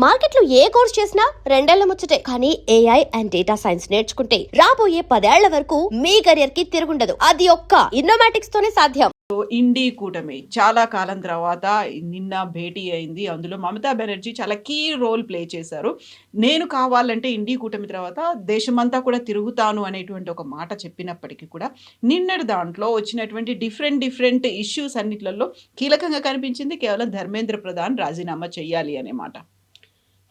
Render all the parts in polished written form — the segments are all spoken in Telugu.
మార్కెట్లో ఏ కోర్స్ చేసినా రెండేళ్ల ముచ్చటే. కానీ ఏఐ అండ్ డేటా సైన్స్ నేర్చుకుంటే రాబోయే 10 ఏళ్ల వరకు మీ కెరియర్ కి తిరుగుండదు. అది ఒక్క ఇన్నోమాటిక్స్ తోనే సాధ్యం. ఇండి కూటమి చాలా కాలం తర్వాత నిన్న భేటీ అయింది. అందులో మమతా బెనర్జీ చాలా కీ రోల్ ప్లే చేశారు. నేను కావాలంటే ఇండి కూటమి తర్వాత దేశమంతా కూడా తిరుగుతాను అనేటువంటి ఒక మాట చెప్పినప్పటికీ కూడా నిన్నటి దాంట్లో వచ్చినటువంటి డిఫరెంట్ ఇష్యూస్ అన్నిట్లలో కీలకంగా కనిపించింది కేవలం ధర్మేంద్ర ప్రధాన్ రాజీనామా చెయ్యాలి అనే మాట.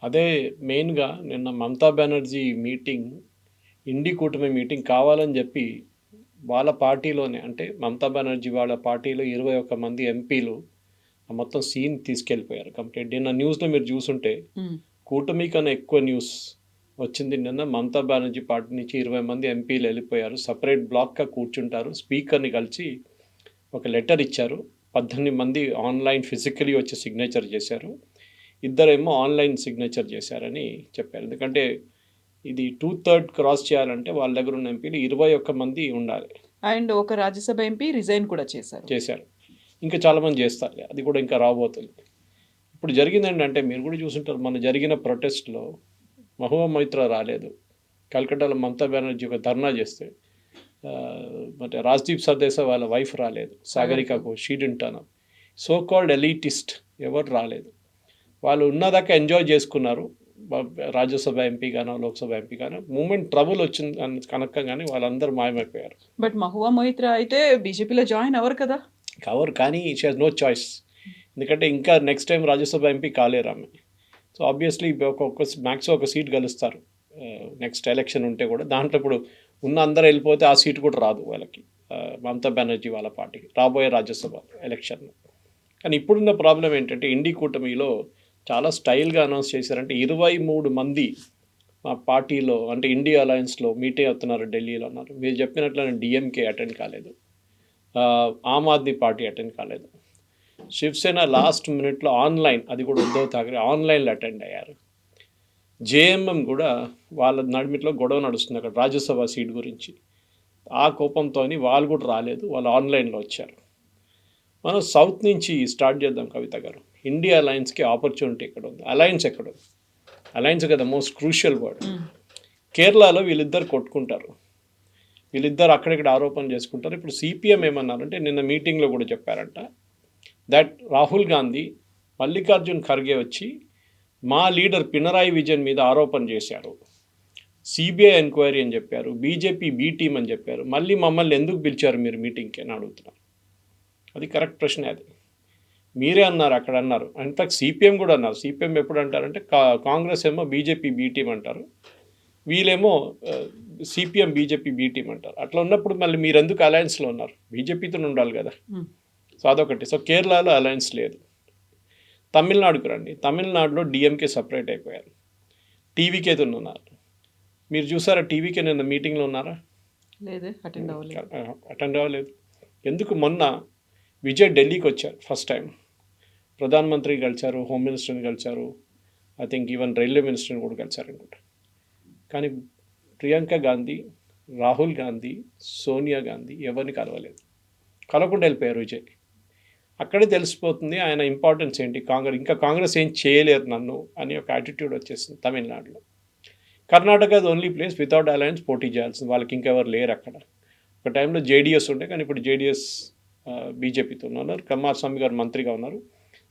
అదే మెయిన్గా నిన్న మమతా బెనర్జీ మీటింగ్, ఇండి కూటమి మీటింగ్ కావాలని చెప్పి వాళ్ళ పార్టీలోనే, అంటే మమతా బెనర్జీ వాళ్ళ పార్టీలో 21 మంది ఎంపీలు మొత్తం సీన్ తీసుకెళ్ళిపోయారు కంప్లీట్. నిన్న న్యూస్లో మీరు చూసుంటే కూటమి కన్నా ఎక్కువ న్యూస్ వచ్చింది. నిన్న మమతా బెనర్జీ పార్టీ నుంచి 20 మంది ఎంపీలు వెళ్ళిపోయారు. సపరేట్ బ్లాక్గా కూర్చుంటారు. స్పీకర్ని కలిసి ఒక లెటర్ ఇచ్చారు. 18 మంది ఆన్లైన్ ఫిజికలీ వచ్చి సిగ్నేచర్ చేశారు. ఇద్దరేమో ఆన్లైన్ సిగ్నేచర్ చేశారని చెప్పారు. ఎందుకంటే ఇది 2/3 క్రాస్ చేయాలంటే వాళ్ళ దగ్గర ఉన్న ఎంపీలు 21 మంది ఉండాలి. అండ్ ఒక రాజ్యసభ ఎంపీ రిజైన్ కూడా చేశారు. ఇంకా చాలామంది చేస్తారు, అది కూడా ఇంకా రాబోతుంది. ఇప్పుడు జరిగింది ఏంటంటే మీరు కూడా చూసుంటారు, మన జరిగిన ప్రొటెస్ట్లో మహువా మొయిత్రా రాలేదు. కల్కట్టాలో మమతా బెనర్జీ ఒక ధర్నా చేస్తే అంటే రాజ్దీప్ సర్దేశా వాళ్ళ వైఫ్ రాలేదు. సాగరికకు షీడింటాను సో కాల్డ్ ఎలీటిస్ట్ ఎవరు రాలేదు. వాళ్ళు ఉన్నదాకా ఎంజాయ్ చేసుకున్నారు. రాజ్యసభ ఎంపీ గానో లోక్సభ ఎంపీ గానో మూమెంట్ ట్రబుల్ వచ్చింది కనుక కానీ వాళ్ళందరూ మాయమైపోయారు. బట్ మహువా మొయిత్రా అయితే బీజేపీలో జాయిన్ అవ్వరు కదా. కానీ షీ హాజ్ నో చాయిస్. ఎందుకంటే ఇంకా నెక్స్ట్ టైం రాజ్యసభ ఎంపీ కాలేరు ఆమె. సో ఆబ్వియస్లీ మ్యాక్సిమం ఒక సీట్ గెలుస్తారు నెక్స్ట్ ఎలక్షన్ ఉంటే కూడా. దాంట్లో ఇప్పుడు ఉన్న అందరూ వెళ్ళిపోతే ఆ సీట్ కూడా రాదు వాళ్ళకి, మమతా బెనర్జీ వాళ్ళ పార్టీకి రాబోయే రాజ్యసభ ఎలక్షన్. కానీ ఇప్పుడున్న ప్రాబ్లం ఏంటంటే ఇండి కూటమిలో చాలా స్టైల్గా అనౌన్స్ చేశారంటే 23 మంది మా పార్టీలో అంటే ఇండియా అలయన్స్లో మీటే అవుతున్నారు ఢిల్లీలో అన్నారు. మీరు చెప్పినట్లనే డిఎంకే అటెండ్ కాలేదు, ఆమ్ ఆద్మీ పార్టీ అటెండ్ కాలేదు, శివసేన లాస్ట్ మినిట్లో ఆన్లైన్, అది కూడా ఉద్ధవ్ ఠాక్రే ఆన్లైన్లో అటెండ్ అయ్యారు. జేఎంఎం కూడా వాళ్ళ నడిమిట్లో గొడవ నడుస్తుంది అక్కడ రాజ్యసభ సీట్ గురించి. ఆ కోపంతో వాళ్ళు కూడా రాలేదు, వాళ్ళు ఆన్లైన్లో వచ్చారు. మనం సౌత్ నుంచి స్టార్ట్ చేద్దాం కవిత గారు. ఇండియా అలయన్స్కి ఆపర్చునిటీ ఎక్కడ ఉంది? అలయన్స్ ఎక్కడ ఉంది? అలయన్స్ కదా మోస్ట్ క్రూషియల్ వర్డ్. కేరళలో వీళ్ళిద్దరు కొట్టుకుంటారు, వీళ్ళిద్దరు అక్కడిక్కడ ఆరోపణ చేసుకుంటారు. ఇప్పుడు సిపిఎం ఏమన్నారంటే నిన్న మీటింగ్లో కూడా చెప్పారంట దట్ రాహుల్ గాంధీ మల్లికార్జున్ ఖర్గే వచ్చి మా లీడర్ పినరాయి విజయన్ మీద ఆరోపణ చేశారు, సిబిఐ ఎంక్వైరీ అని చెప్పారు, బీజేపీ బీ టీమ్ అని చెప్పారు, మళ్ళీ మమ్మల్ని ఎందుకు పిలిచారు మీరు మీటింగ్కి అని అడుగుతున్నారు. అది కరెక్ట్ ప్రశ్నే. అది మీరే అన్నారు, అక్కడ అన్నారు. ఇన్ఫాక్ట్ సిపిఎం కూడా అన్నారు. సిపిఎం ఎప్పుడు అంటారంటే కాంగ్రెస్ ఏమో బీజేపీ బీ టీమ్ అంటారు, వీళ్ళేమో సిపిఎం బీజేపీ బీ టీమ్ అంటారు. అట్లా ఉన్నప్పుడు మళ్ళీ మీరు ఎందుకు అలయన్స్లో ఉన్నారు? బీజేపీతో ఉండాలి కదా. సో అదొకటి. సో కేరళలో అలయన్స్ లేదు. తమిళనాడుకు రండి, తమిళనాడులో డిఎంకే సపరేట్ అయిపోయారు, టీవీకేతో ఉన్నారు. మీరు చూసారా టీవీకే నిన్న మీటింగ్లో ఉన్నారా? లేదే, అటెండ్ అవ్వలేదు. ఎందుకు? మొన్న విజయ్ ఢిల్లీకి వచ్చారు ఫస్ట్ టైం, ప్రధానమంత్రి కలిశారు, హోమ్ మినిస్టర్ని కలిశారు, ఐ థింక్ ఈవెన్ రైల్వే మినిస్టర్ని కూడా కలిశారు అనుకుంటా. కానీ ప్రియాంక గాంధీ, రాహుల్ గాంధీ, సోనియా గాంధీ ఎవరిని కలవలేదు, కలవకుండా వెళ్ళిపోయారు విజయ్. అక్కడే తెలిసిపోతుంది ఆయన ఇంపార్టెన్స్ ఏంటి. కాంగ్రెస్ ఏం చేయలేరు నన్ను అని ఒక యాటిట్యూడ్ వచ్చేసింది తమిళనాడులో. Karnataka only place without alliance పోటీ చేయాల్సింది, వాళ్ళకి ఇంకెవరు లేరు అక్కడ. ఒక టైంలో జేడిఎస్ ఉండే, కానీ ఇప్పుడు జేడిఎస్ బీజేపీతో ఉన్నారు. కుమారస్వామి గారు మంత్రిగా ఉన్నారు.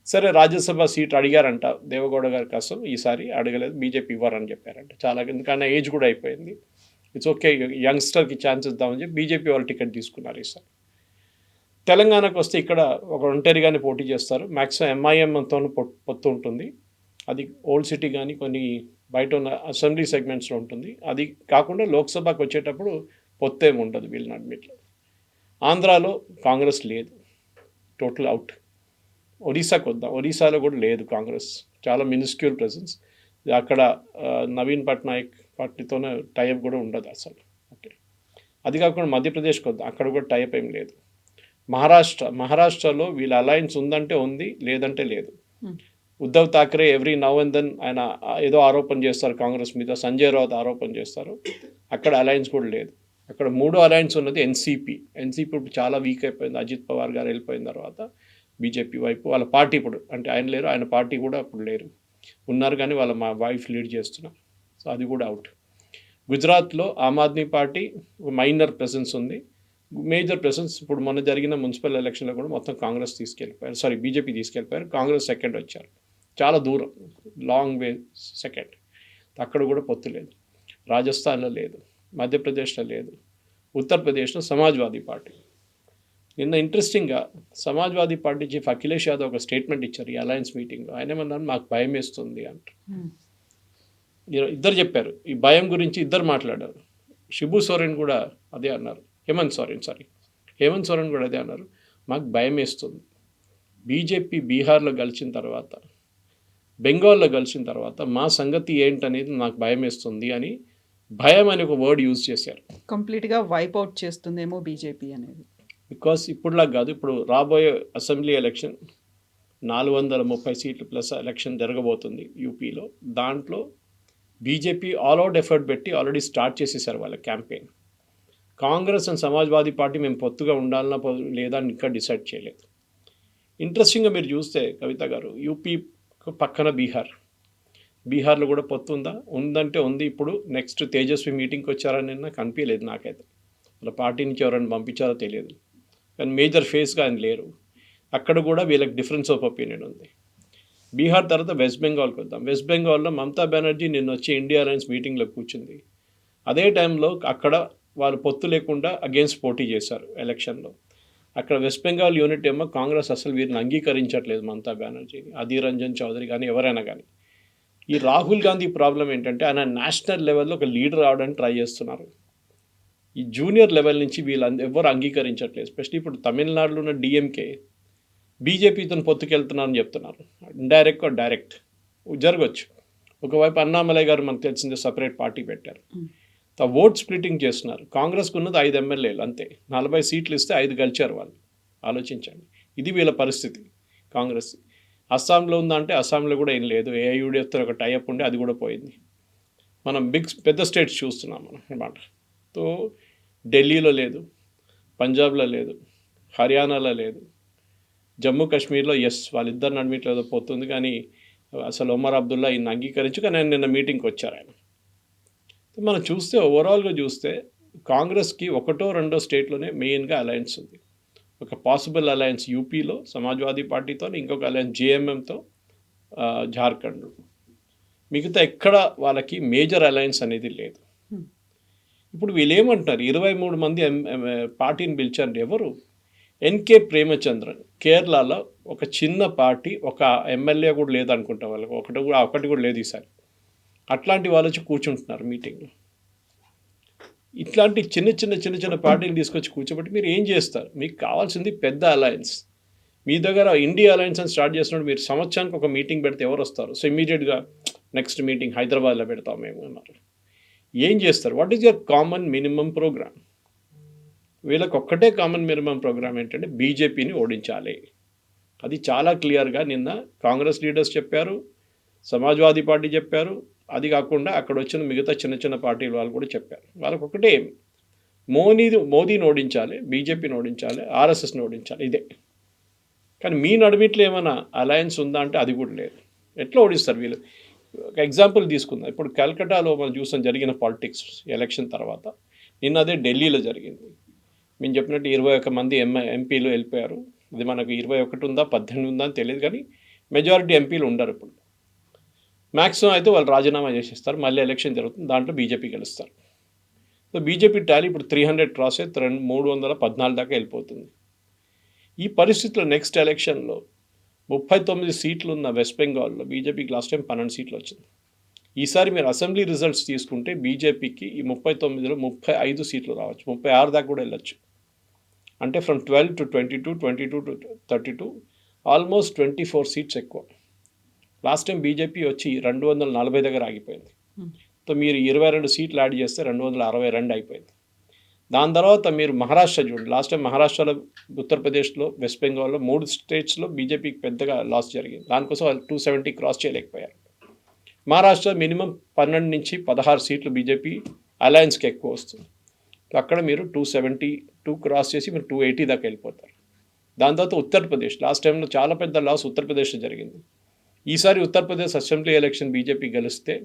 సరే రాజ్యసభ సీట్ అడిగారంట దేవగౌడ గారి కోసం, ఈసారి అడగలేదు, బీజేపీ ఇవ్వరని చెప్పారంట. చాలా, ఎందుకన్నా ఏజ్ కూడా అయిపోయింది, ఇట్స్ ఓకే యంగ్స్టర్కి ఛాన్స్ ఇద్దామని చెప్పి బీజేపీ వాళ్ళు టికెట్ తీసుకున్నారు ఈసారి. తెలంగాణకు వస్తే ఇక్కడ ఒక ఒంటరిగానే పోటీ చేస్తారు, మ్యాక్సిమం ఎంఐఎంతో పొత్తు ఉంటుంది. అది ఓల్డ్ సిటీ కానీ కొన్ని బయట ఉన్న అసెంబ్లీ సెగ్మెంట్స్లో ఉంటుంది. అది కాకుండా లోక్సభకు వచ్చేటప్పుడు పొత్తేం ఉండదు వీళ్ళ నడిమిట్లో. ఆంధ్రాలో కాంగ్రెస్ లేదు, టోటల్ అవుట్. ఒడిశాకు వద్దాం, ఒడిశాలో కూడా లేదు కాంగ్రెస్, చాలా మినిస్క్యూల్ ప్రెజెన్స్. అక్కడ నవీన్ పట్నాయక్ పార్టీతోనే టైప్ కూడా ఉండదు అసలు. ఓకే, అది కాకుండా మధ్యప్రదేశ్కి వద్దాం, అక్కడ కూడా టైప్ ఏం లేదు. మహారాష్ట్రలో వీళ్ళ అలయన్స్ ఉందంటే ఉంది, లేదంటే లేదు. Uddhav Thackeray every now and then ఆయన ఏదో ఆరోపణ చేస్తారు కాంగ్రెస్ మీద, సంజయ్ రావుత్ ఆరోపణ చేస్తారు, అక్కడ అలయన్స్ కూడా లేదు. అక్కడ 3వ అలయన్స్ ఉన్నది ఎన్సీపీ ఇప్పుడు చాలా వీక్ అయిపోయింది. అజిత్ పవార్ గారు వెళ్ళిపోయిన తర్వాత బీజేపీ వైపు వాళ్ళ పార్టీ ఇప్పుడు, అంటే ఆయన లేరు, ఆయన పార్టీ కూడా అప్పుడు లేరు. ఉన్నారు కానీ మా వైఫ్ లీడ్ చేస్తున్నారు. సో అది కూడా అవుట్. గుజరాత్లో Aam Aadmi party minor presence ఉంది. మేజర్ ప్రెసెన్స్ ఇప్పుడు మొన్న జరిగిన మున్సిపల్ ఎలక్షన్లో కూడా మొత్తం కాంగ్రెస్ తీసుకెళ్ళిపోయారు, బీజేపీ తీసుకెళ్ళిపోయారు. కాంగ్రెస్ సెకండ్ వచ్చారు, చాలా దూరం, లాంగ్ వే సెకండ్. అక్కడ కూడా పొత్తు లేదు. రాజస్థాన్లో లేదు, మధ్యప్రదేశ్లో లేదు, ఉత్తరప్రదేశ్లో సమాజ్వాదీ పార్టీ. నిన్న ఇంట్రెస్టింగ్గా సమాజ్వాదీ పార్టీ చీఫ్ అఖిలేష్ యాదవ్ ఒక స్టేట్మెంట్ ఇచ్చారు ఈ అలయన్స్ మీటింగ్లో. ఆయన ఏమన్నారు, మాకు భయం వేస్తుంది అంటారు. ఇద్దరు చెప్పారు ఈ భయం గురించి, ఇద్దరు మాట్లాడారు. షిబు సోరెన్ కూడా అదే అన్నారు, హేమంత్ సోరెన్ కూడా అదే అన్నారు, మాకు భయం వేస్తుంది. బీజేపీ బీహార్లో గెలిచిన తర్వాత, బెంగాల్లో గెలిచిన తర్వాత మా సంగతి ఏంటనేది నాకు భయం వేస్తుంది అని భయం అని ఒక వర్డ్ యూజ్ చేశారు. కంప్లీట్గా వైప్ అవుట్ చేస్తుందేమో బీజేపీ అనేది. బికాస్ ఇప్పుడులా కాదు, ఇప్పుడు రాబోయే అసెంబ్లీ ఎలక్షన్ 430 సీట్లు ప్లస్ ఎలక్షన్ జరగబోతుంది యూపీలో. దాంట్లో బీజేపీ ఆల్ అవుట్ ఎఫర్ట్ పెట్టి ఆల్రెడీ స్టార్ట్ చేసేసారు వాళ్ళ campaign. Congress and Samajwadi party మేము పొత్తుగా ఉండాలన్నా లేదా అని ఇంకా డిసైడ్ చేయలేదు. ఇంట్రెస్టింగ్గా మీరు చూస్తే కవిత గారు, యూపీ పక్కన బీహార్లో కూడా పొత్తు ఉందంటే ఉంది. ఇప్పుడు నెక్స్ట్ తేజస్వి మీటింగ్కి వచ్చారని నిన్న కనిపించలేదు నాకైతే. వాళ్ళ పార్టీ నుంచి ఎవరైనా పంపించారో తెలియదు, కానీ మేజర్ ఫేస్గా ఆయన లేరు. అక్కడ కూడా వీళ్ళకి డిఫరెన్స్ ఆఫ్ ఒపీనియన్ ఉంది. బీహార్ తర్వాత వెస్ట్ బెంగాల్కి వద్దాం. వెస్ట్ బెంగాల్లో మమతా బెనర్జీ నిన్న వచ్చి ఇండియా అలయన్స్ మీటింగ్లో కూర్చుంది. అదే టైంలో అక్కడ వాళ్ళు పొత్తు లేకుండా అగేన్స్ట్ పోటీ చేశారు ఎలక్షన్లో. అక్కడ వెస్ట్ బెంగాల్ యూనిట్ ఏమో కాంగ్రెస్ అసలు వీరిని అంగీకరించట్లేదు, మమతా బెనర్జీని, అధీర్ రంజన్ చౌదరి కానీ ఎవరైనా కానీ. ఈ రాహుల్ గాంధీ ప్రాబ్లం ఏంటంటే ఆయన నేషనల్ లెవెల్లో ఒక లీడర్ అవడానికి ట్రై చేస్తున్నారు. ఈ జూనియర్ లెవెల్ నుంచి వీళ్ళందరూ ఎవరు అంగీకరించట్లేదు. ఎస్పెషల్లీ ఇప్పుడు తమిళనాడులో ఉన్న డిఎంకే బీజేపీతో పొత్తుకెళ్తున్నారని చెప్తున్నారు. ఇండైరెక్ట్ ఆర్ డైరెక్ట్ జరగచ్చు. ఒకవైపు అన్నామలై గారు మనకు తెలిసిందే సపరేట్ పార్టీ పెట్టారు. ఓట్ స్ప్లిట్టింగ్ చేస్తున్నారు. కాంగ్రెస్కు ఉన్నది 5 ఎమ్మెల్యేలు అంతే, 40 సీట్లు ఇస్తే 5 గెలిచారు వాళ్ళు. ఆలోచించండి, ఇది వీళ్ళ పరిస్థితి కాంగ్రెస్. అస్సాంలో ఉందంటే అస్సాంలో కూడా ఏం లేదు, ఏఐయుడితో ఒక టైఅప్ ఉండే అది కూడా పోయింది. మనం పెద్ద స్టేట్స్ చూస్తున్నాం మనం అన్నమాట. తో ఢిల్లీలో లేదు, పంజాబ్లో లేదు, హర్యానాలో లేదు, జమ్మూ కాశ్మీర్లో వాళ్ళిద్దరు నడిమిట్లో ఏదో పోతుంది. కానీ అసలు ఒమర్ అబ్దుల్లా ఈయన అంగీకరించు, కానీ ఆయన నిన్న మీటింగ్కి వచ్చారు ఆయన. మనం చూస్తే ఓవరాల్గా చూస్తే కాంగ్రెస్కి 1 or 2 స్టేట్లోనే మెయిన్గా అలయన్స్ ఉంది. ఒక పాసిబుల్ అలయన్స్ యూపీలో సమాజ్వాదీ పార్టీతో, ఇంకొక అలయన్స్ జేఎంఎంతో జార్ఖండ్. మిగతా ఎక్కడ వాళ్ళకి మేజర్ అలయన్స్ అనేది లేదు. ఇప్పుడు వీళ్ళు ఏమంటున్నారు, 23 మంది పార్టీని పిలిచారు. ఎవరు? ఎన్కే ప్రేమచంద్రన్, కేరళలో ఒక చిన్న పార్టీ, ఒక ఎమ్మెల్యే కూడా లేదనుకుంటా వాళ్ళకి, ఒకటి కూడా లేదు ఈసారి. అట్లాంటి వాళ్ళు వచ్చి కూర్చుంటున్నారు మీటింగ్లో. ఇట్లాంటి చిన్న పార్టీలు తీసుకొచ్చి కూర్చోబెట్టి మీరు ఏం చేస్తారు? మీకు కావాల్సింది పెద్ద అలయన్స్. మీ దగ్గర ఇండియా అలయన్స్ అని స్టార్ట్ చేసినప్పుడు మీరు సంవత్సరానికి ఒక మీటింగ్ పెడితే ఎవరు వస్తారు? సో ఇమీడియట్గా నెక్స్ట్ మీటింగ్ హైదరాబాద్లో పెడతాం మేము అన్నారు. ఏం చేస్తారు? What is your common minimum programme? వీళ్ళకి ఒక్కటే కామన్ మినిమం ప్రోగ్రామ్ ఏంటంటే బీజేపీని ఓడించాలి. అది చాలా క్లియర్గా నిన్న కాంగ్రెస్ లీడర్స్ చెప్పారు, సమాజ్వాదీ పార్టీ చెప్పారు. అది కాకుండా అక్కడ వచ్చిన మిగతా చిన్న పార్టీల వాళ్ళు కూడా చెప్పారు. వాళ్ళకి ఒకటే, మోదీని ఓడించాలి, బీజేపీని ఓడించాలి, ఆర్ఎస్ఎస్ని ఓడించాలి, ఇదే. కానీ మీ నడుమిట్లో ఏమైనా అలయన్స్ ఉందా అంటే అది కూడా లేదు. ఎట్లా ఓడిస్తారు వీళ్ళు? ఒక ఎగ్జాంపుల్ తీసుకుందాం. ఇప్పుడు కల్కటాలో మనం చూసాం జరిగిన పాలిటిక్స్ ఎలక్షన్ తర్వాత. నిన్న అదే ఢిల్లీలో జరిగింది. మేము చెప్పినట్టు 21 మంది ఎంపీలు వెళ్ళిపోయారు. ఇది మనకు 21 ఉందా 18 ఉందా అని తెలియదు, కానీ మెజారిటీ ఎంపీలు ఉండరు. ఇప్పుడు మ్యాక్సిమం అయితే వాళ్ళు రాజీనామా చేసేస్తారు, మళ్ళీ ఎలక్షన్ జరుగుతుంది, దాంట్లో బీజేపీ గెలుస్తారు. సో బీజేపీ టాలీ ఇప్పుడు 300 క్రాస్ అయ్యి 314 దాకా వెళ్ళిపోతుంది. ఈ పరిస్థితిలో నెక్స్ట్ ఎలక్షన్లో 39 సీట్లు ఉన్న వెస్ట్ బెంగాల్లో బీజేపీకి లాస్ట్ టైం 12 సీట్లు వచ్చింది. ఈసారి మీరు అసెంబ్లీ రిజల్ట్స్ తీసుకుంటే బీజేపీకి ఈ 39లో 35 సీట్లు రావచ్చు, 36 దాకా కూడా వెళ్ళచ్చు. అంటే from 12 to 22, 22 to 32, almost 24 seats ఎక్కువ. లాస్ట్ టైం బీజేపీ వచ్చి 240 దగ్గర ఆగిపోయింది. సో మీరు 22 సీట్లు యాడ్ చేస్తే 262 అయిపోయింది. దాని తర్వాత మీరు మహారాష్ట్ర చూడండి. లాస్ట్ టైం మహారాష్ట్రలో, ఉత్తరప్రదేశ్లో, వెస్ట్ బెంగాల్లో 3 స్టేట్స్లో బీజేపీకి పెద్దగా లాస్ జరిగింది. దానికోసం వాళ్ళు 270 క్రాస్ చేయలేకపోయారు. మహారాష్ట్ర మినిమం 12 నుంచి 16 సీట్లు బీజేపీ అలయన్స్కి ఎక్కువ వస్తుంది. అక్కడ మీరు 272 క్రాస్ చేసి మీరు 280 దాకా వెళ్ళిపోతారు. దాని తర్వాత ఉత్తరప్రదేశ్, లాస్ట్ టైంలో చాలా పెద్ద లాస్ ఉత్తరప్రదేశ్లో జరిగింది. ఈసారి ఉత్తరప్రదేశ్ అసెంబ్లీ ఎలక్షన్ బీజేపీ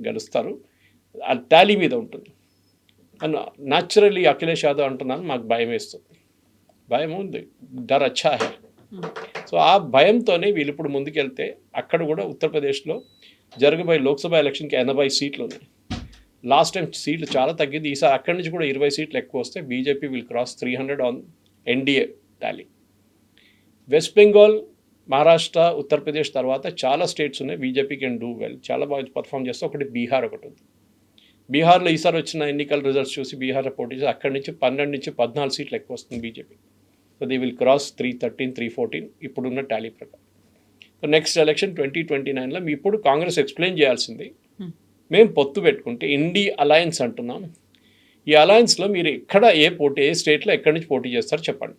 గెలుస్తారు, ఆ టాలీ మీద ఉంటుంది. అండ్ న్యాచురల్లీ అఖిలేష్ యాదవ్ అంటున్నాను, మాకు భయం వేస్తుంది. భయం ఉంది, డర్ అచ్చా హై. సో ఆ భయంతోనే వీళ్ళు ఇప్పుడు ముందుకెళ్తే అక్కడ కూడా ఉత్తరప్రదేశ్లో జరగబోయే లోక్సభ ఎలక్షన్కి 80 సీట్లు ఉన్నాయి. లాస్ట్ టైం సీట్లు చాలా తగ్గింది, ఈసారి అక్కడి నుంచి కూడా 20 సీట్లు ఎక్కువ వస్తే BJP will cross 300 on NDA Tally. West Bengal, Maharashtra, Uttar Pradesh తర్వాత చాలా స్టేట్స్ ఉన్నాయి బీజేపీ కెన్ డూ వెల్, చాలా బాగా పర్ఫామ్ చేస్తే. ఒకటి బీహార్ ఒకటి ఉంది. బీహార్లో ఈసారి వచ్చిన ఎన్నికల రిజల్ట్స్ చూసి బీహార్లో పోటీ చేసి అక్కడి నుంచి 12 నుంచి 14 సీట్లు ఎక్కువ వస్తుంది BJP. So they will cross 313, 314 ఇప్పుడున్న టాలీ ప్రకారం. సో నెక్స్ట్ ఎలక్షన్ 2029లో మీ ఇప్పుడు కాంగ్రెస్ ఎక్స్ప్లెయిన్ చేయాల్సింది, మేము పొత్తు పెట్టుకుంటే ఇండి అలయన్స్ అంటున్నాం, ఈ అలయన్స్లో మీరు ఎక్కడ ఏ స్టేట్లో ఎక్కడి నుంచి పోటీ చేస్తారో చెప్పండి.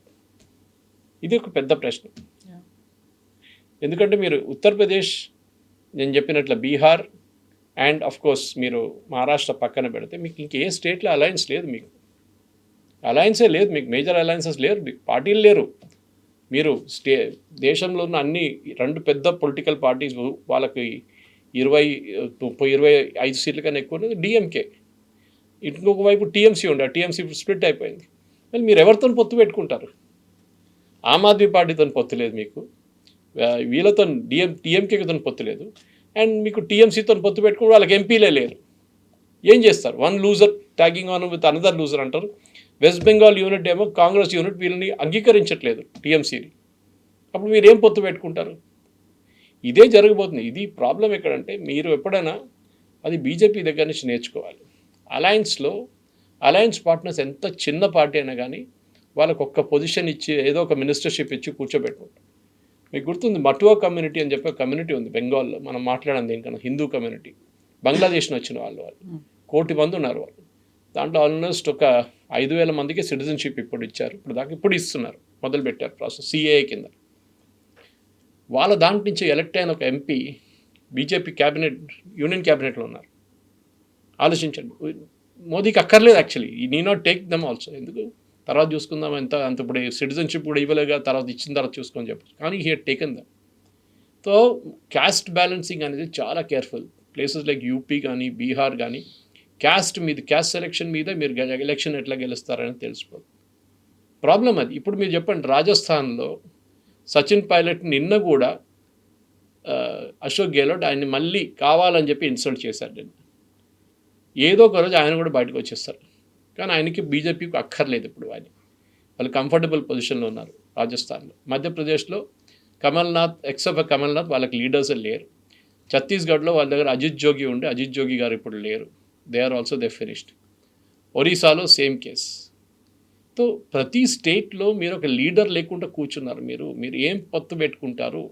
ఇది ఒక పెద్ద ప్రశ్న. ఎందుకంటే మీరు ఉత్తరప్రదేశ్, నేను చెప్పినట్లు బీహార్ అండ్ ఆఫ్ కోర్స్ మీరు మహారాష్ట్ర పక్కన పెడితే మీకు ఇంకే స్టేట్లో అలయన్స్ లేదు, మీకు అలయన్సే లేదు, మీకు మేజర్ అలయన్సెస్ లేరు, మీకు పార్టీలు లేరు. మీరు దేశంలో ఉన్న అన్ని 2 పెద్ద పొలిటికల్ పార్టీస్ వాళ్ళకి 25 సీట్ల కన్నా ఎక్కువ ఉన్నది డిఎంకే, ఇంకొక వైపు టీఎంసీ ఉండే, టీఎంసీ స్ప్లిట్ అయిపోయింది. మళ్ళీ మీరు ఎవరితో పొత్తు పెట్టుకుంటారు? ఆమ్ ఆద్మీ పార్టీతో పొత్తు లేదు మీకు, వీళ్ళతో టీఎంకేతో పొత్తు లేదు, అండ్ మీకు టీఎంసీతో పొత్తు పెట్టుకుని వాళ్ళకి ఎంపీలే లేరు. ఏం చేస్తారు? One loser tagging on with another loser అంటారు. వెస్ట్ బెంగాల్ యూనిట్ ఏమో కాంగ్రెస్ యూనిట్ వీళ్ళని అంగీకరించట్లేదు టీఎంసీని, అప్పుడు మీరు ఏం పొత్తు పెట్టుకుంటారు? ఇదే జరగబోతుంది. ఇది ప్రాబ్లం ఎక్కడంటే మీరు ఎప్పుడైనా అది బీజేపీ దగ్గర నుంచి నేర్చుకోవాలి. అలయన్స్ పార్ట్నర్స్ ఎంత చిన్న పార్టీ అయినా కానీ వాళ్ళకు ఒక్క పొజిషన్ ఇచ్చి ఏదో ఒక మినిస్టర్షిప్ ఇచ్చి కూర్చోబెట్టుకుంటారు. మీకు గుర్తుంది, మటువా కమ్యూనిటీ అని చెప్పి కమ్యూనిటీ ఉంది బెంగాల్లో, మనం మాట్లాడింది ఏంకన్నా హిందూ కమ్యూనిటీ, బంగ్లాదేశ్ నుంచి వచ్చిన వాళ్ళు 1 కోటి మంది ఉన్నారు వాళ్ళు. దాంట్లో ఆల్మోస్ట్ ఒక 5,000 మందికి సిటిజన్షిప్ ఇప్పుడు ఇచ్చారు, ఇప్పుడు ఇస్తున్నారు, మొదలుపెట్టారు ప్రాసెస్ సిఏఏ కింద. వాళ్ళ దాంట్ నుంచి ఎలక్ట్ అయిన ఒక ఎంపీ బీజేపీ యూనియన్ క్యాబినెట్లో ఉన్నారు. ఆలోచించండి, మోదీకి అక్కర్లేదు యాక్చువల్లీ, ఈ need not take them also, ఎందుకు తర్వాత చూసుకుందాం, అంత ఇప్పుడు సిటిజన్షిప్ కూడా ఇవ్వలేగా, తర్వాత ఇచ్చిన తర్వాత చూసుకొని చెప్పచ్చు, కానీ he had taken them. So caste balancing అనేది చాలా కేర్ఫుల్. ప్లేసెస్ లైక్ యూపీ కానీ బీహార్ కానీ క్యాస్ట్ సెలెక్షన్ మీద మీరు ఎలక్షన్ ఎట్లా గెలుస్తారని తెలిసిపోదు. ప్రాబ్లం అది. ఇప్పుడు మీరు చెప్పండి, రాజస్థాన్లో సచిన్ పైలట్ నిన్న కూడా అశోక్ గెహ్లోట్ ఆయన్ని మళ్ళీ కావాలని చెప్పి ఇన్సల్ట్ చేశారు. నేను ఏదో ఒక రోజు ఆయన కూడా బయటకు వచ్చేస్తారు, కానీ ఆయనకి బీజేపీకి అక్కర్లేదు. ఇప్పుడు వాళ్ళు కంఫర్టబుల్ పొజిషన్లో ఉన్నారు రాజస్థాన్లో. మధ్యప్రదేశ్లో ఎక్సెప్ట్ కమల్నాథ్ వాళ్ళకి లీడర్స్ లేరు. ఛత్తీస్గఢ్లో వాళ్ళ దగ్గర అజిత్ జోగి గారు ఇప్పుడు లేరు, they are also they finished. ఒరిస్సాలో సేమ్ కేస్. సో ప్రతి స్టేట్లో మీరు ఒక లీడర్ లేకుండా కూర్చున్నారు. మీరు ఏం పొత్తు పెట్టుకుంటారు?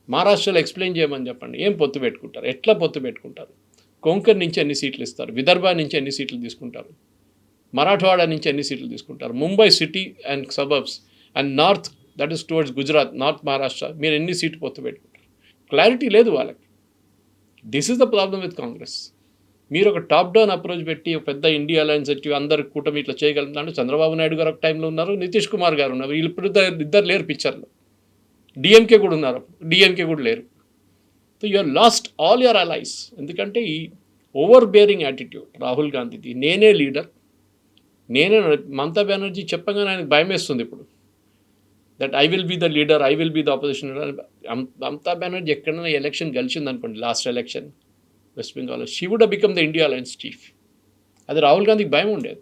మహారాష్ట్రలో ఎక్స్ప్లెయిన్ చేయమని చెప్పండి, ఏం పొత్తు పెట్టుకుంటారు, ఎట్లా పొత్తు పెట్టుకుంటారు? కొంకణ్ నుంచి ఎన్ని సీట్లు ఇస్తారు, విదర్భ నుంచి ఎన్ని సీట్లు తీసుకుంటారు, మరాఠవాడ నుంచి ఎన్ని సీట్లు తీసుకుంటారు, Mumbai city and suburbs and north, that is towards Gujarat, north Maharashtra, మీరు ఎన్ని సీట్లు పొత్తు పెట్టుకుంటారు? క్లారిటీ లేదు వాళ్ళకి. This is the problem with Congress. మీరు ఒక టాప్ డౌన్ అప్రోచ్ పెట్టి ఒక పెద్ద ఇండియా అలయన్స్ పెట్టి అందరు కూటమి ఇట్లా చేయగలుగుతారు. చంద్రబాబు నాయుడు గారు ఒక టైంలో ఉన్నారు, నితీష్ కుమార్ గారు ఉన్నారు, వీళ్ళు ఇప్పుడు ఇద్దరు లేరు పిక్చర్లో. డిఎంకే కూడా ఉన్నారు, డిఎంకే కూడా లేరు. So you are lost all your allies. ఎందుకంటే ఈ ఓవర్ బేరింగ్ యాటిట్యూడ్ రాహుల్ గాంధీది, నేనే లీడర్, మమతా బెనర్జీ చెప్పగానే ఆయనకు భయం వేస్తుంది ఇప్పుడు, that I will be the leader, I will be the opposition leader. Mamata Banerjee ఎక్కడైనా ఎలక్షన్ గెలిచింది అనుకోండి, లాస్ట్ ఎలక్షన్ వెస్ట్ బెంగాల్లో, she would become the India alliance chief. అది రాహుల్ గాంధీకి భయం ఉండేది,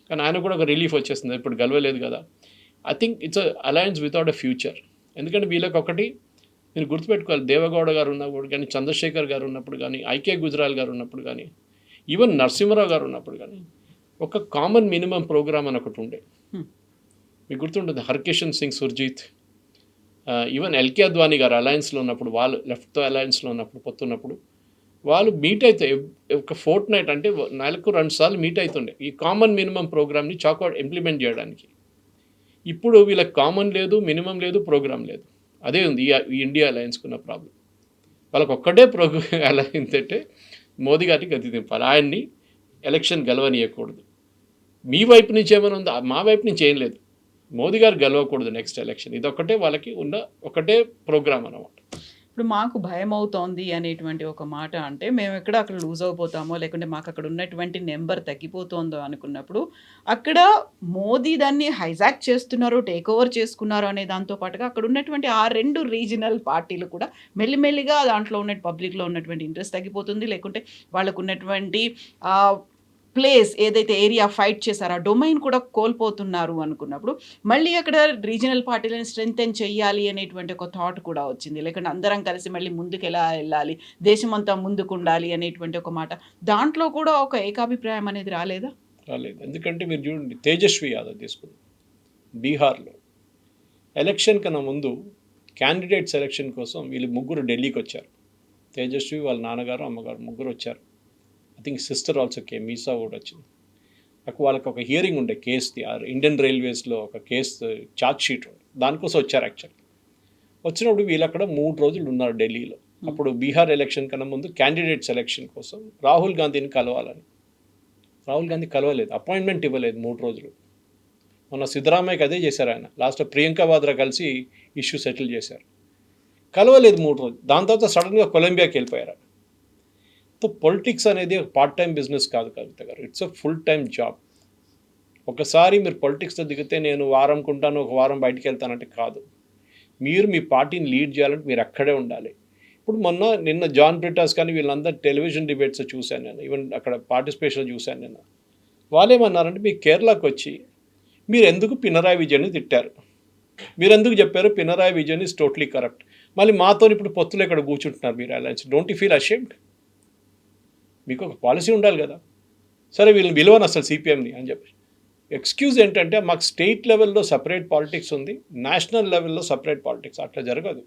కానీ ఆయన కూడా ఒక రిలీఫ్ వచ్చేస్తుంది, ఇప్పుడు గెలవలేదు కదా. I think it's alliance without a future. ఎందుకంటే వీళ్ళకి ఒకటి మీరు గుర్తుపెట్టుకోవాలి, దేవగౌడ గారు ఉన్నప్పుడు కానీ, చంద్రశేఖర్ గారు ఉన్నప్పుడు కానీ, ఐకే గుజరాల్ గారు ఉన్నప్పుడు కానీ, ఈవెన్ నరసింహరావు గారు ఉన్నప్పుడు కానీ ఒక కామన్ మినిమం ప్రోగ్రామ్ అని ఒకటి ఉండే. మీకు గుర్తుంటుంది, హర్కిషన్ సింగ్ సుర్జీత్, ఈవెన్ ఎల్కే అద్వానీ గారు అలయన్స్లో ఉన్నప్పుడు, వాళ్ళు లెఫ్ట్తో అలయన్స్లో ఉన్నప్పుడు, పొత్తున్నప్పుడు వాళ్ళు మీట్ అయితే ఒక ఫోర్ట్ నైట్ అంటే నెలకు 2 సార్లు మీట్ అవుతుండే ఈ కామన్ మినిమం ప్రోగ్రామ్ని చాకౌట్ ఇంప్లిమెంట్ చేయడానికి. ఇప్పుడు వీళ్ళకి కామన్ లేదు, మినిమం లేదు, ప్రోగ్రామ్ లేదు. అదే ఉంది ఈ ఇండియా అలయన్స్కున్న ప్రాబ్లం. వాళ్ళకి ఒక్కటే అలయన్స్ అంటే మోదీ గారికి గతి దింపాలి, ఆయన్ని ఎలక్షన్ గెలవనీయకూడదు. మీ వైపు నుంచి ఏమైనా ఉందా? మా వైపు నుంచి ఏం లేదు, మోదీ గారు గెలవకూడదు నెక్స్ట్ ఎలక్షన్. ఇదొక్కటే వాళ్ళకి ఉన్న ఒకటే ప్రోగ్రామ్ అన్నమాట. ఇప్పుడు మాకు భయమవుతోంది అనేటువంటి ఒక మాట అంటే, మేమెక్కడ అక్కడ లూజ్ అయిపోతామో, లేకుంటే మాకక్కడ ఉన్నటువంటి నంబర్ తగ్గిపోతోందో అనుకున్నప్పుడు, అక్కడ మోదీ దాన్ని హైజాక్ చేస్తున్నారు, టేక్ ఓవర్ చేసుకున్నారు అనే దాంతో పాటుగా అక్కడ ఉన్నటువంటి ఆ 2 రీజినల్ పార్టీలు కూడా మెల్లిమెల్లిగా దాంట్లో ఉన్న పబ్లిక్‌లో ఉన్నటువంటి ఇంట్రెస్ట్ తగ్గిపోతుంది. లేకుంటే వాళ్ళకున్నటువంటి ప్లేస్ ఏదైతే ఏరియా ఫైట్ చేశారో, ఆ డొమైన్ కూడా కోల్పోతున్నారు అనుకున్నప్పుడు, మళ్ళీ అక్కడ రీజినల్ పార్టీలను స్ట్రెంథెన్ చెయ్యాలి అనేటువంటి ఒక థాట్ కూడా వచ్చింది. లేకుంటే అందరం కలిసి మళ్ళీ ముందుకెలా ఎళ్ళాలి, దేశమంతా ముందుకుండాలి అనేటువంటి ఒక మాట. దాంట్లో కూడా ఒక ఏకాభిప్రాయం అనేది రాలేదా? రాలేదు. ఎందుకంటే మీరు చూడండి, తేజస్వి యాదవ్ తీసుకుందాం. బీహార్‌లో ఎలక్షన్ కన్నా ముందు క్యాండిడేట్ సెలక్షన్ కోసం వీళ్ళు ముగ్గురు ఢిల్లీకి వచ్చారు. తేజస్వి, వాళ్ళ నాన్నగారు, అమ్మగారు ముగ్గురు వచ్చారు. I think sister also came, Misa కూడా వచ్చింది. వాళ్ళకి ఒక హియరింగ్ ఉండే కేసుది, ఇండియన్ రైల్వేస్లో ఒక కేసు ఛార్జ్ షీట్ ఉండే, దానికోసం వచ్చారు యాక్చువల్లీ. వచ్చినప్పుడు వీళ్ళు అక్కడ 3 రోజులు ఉన్నారు ఢిల్లీలో. అప్పుడు బీహార్ ఎలక్షన్ కన్నా ముందు క్యాండిడేట్ సెలక్షన్ కోసం రాహుల్ గాంధీని కలవాలని. రాహుల్ గాంధీ కలవలేదు, అపాయింట్మెంట్ ఇవ్వలేదు 3 రోజులు. మొన్న సిద్ధరామయ్యకి అదే చేశారు ఆయన. లాస్ట్లో ప్రియాంక వాద్రా కలిసి ఇష్యూ సెటిల్ చేశారు. కలవలేదు 3 రోజులు. దాని తర్వాత సడన్గా కొలంబియాకి వెళ్ళిపోయారు. సో పొలిటిక్స్ అనేది పార్ట్ టైం బిజినెస్ కాదు కవిత గారు, it's a full time job. ఒకసారి మీరు పొలిటిక్స్లో దిగితే నేను వారం కొంటాను, ఒక వారం బయటికి వెళ్తానంటే కాదు. మీరు మీ పార్టీని లీడ్ చేయాలంటే మీరు అక్కడే ఉండాలి. ఇప్పుడు నిన్న జాన్ బ్రిటాస్ కానీ వీళ్ళందరూ టెలివిజన్ డిబేట్స్ చూశాను నేను, ఈవెన్ అక్కడ పార్టిసిపేషన్ చూశాను నేను. వాళ్ళు ఏమన్నారంటే, మీ కేరళకు వచ్చి మీరు ఎందుకు పినరాయి విజయన్ని తిట్టారు, మీరు ఎందుకు చెప్పారు Pinarayi Vijayan is totally corrupt, మళ్ళీ మాతో ఇప్పుడు పొత్తులు ఇక్కడ కూర్చుంటున్నారు మీరు alliance, don't you feel ashamed? మీకు ఒక పాలసీ ఉండాలి కదా. సరే వీళ్ళని విలువను అసలు సిపిఎంని అని చెప్పి ఎక్స్క్యూజ్ ఏంటంటే, మాకు స్టేట్ లెవెల్లో సపరేట్ పాలిటిక్స్ ఉంది, నేషనల్ లెవెల్లో సపరేట్ పాలిటిక్స్. అట్లా జరగదు.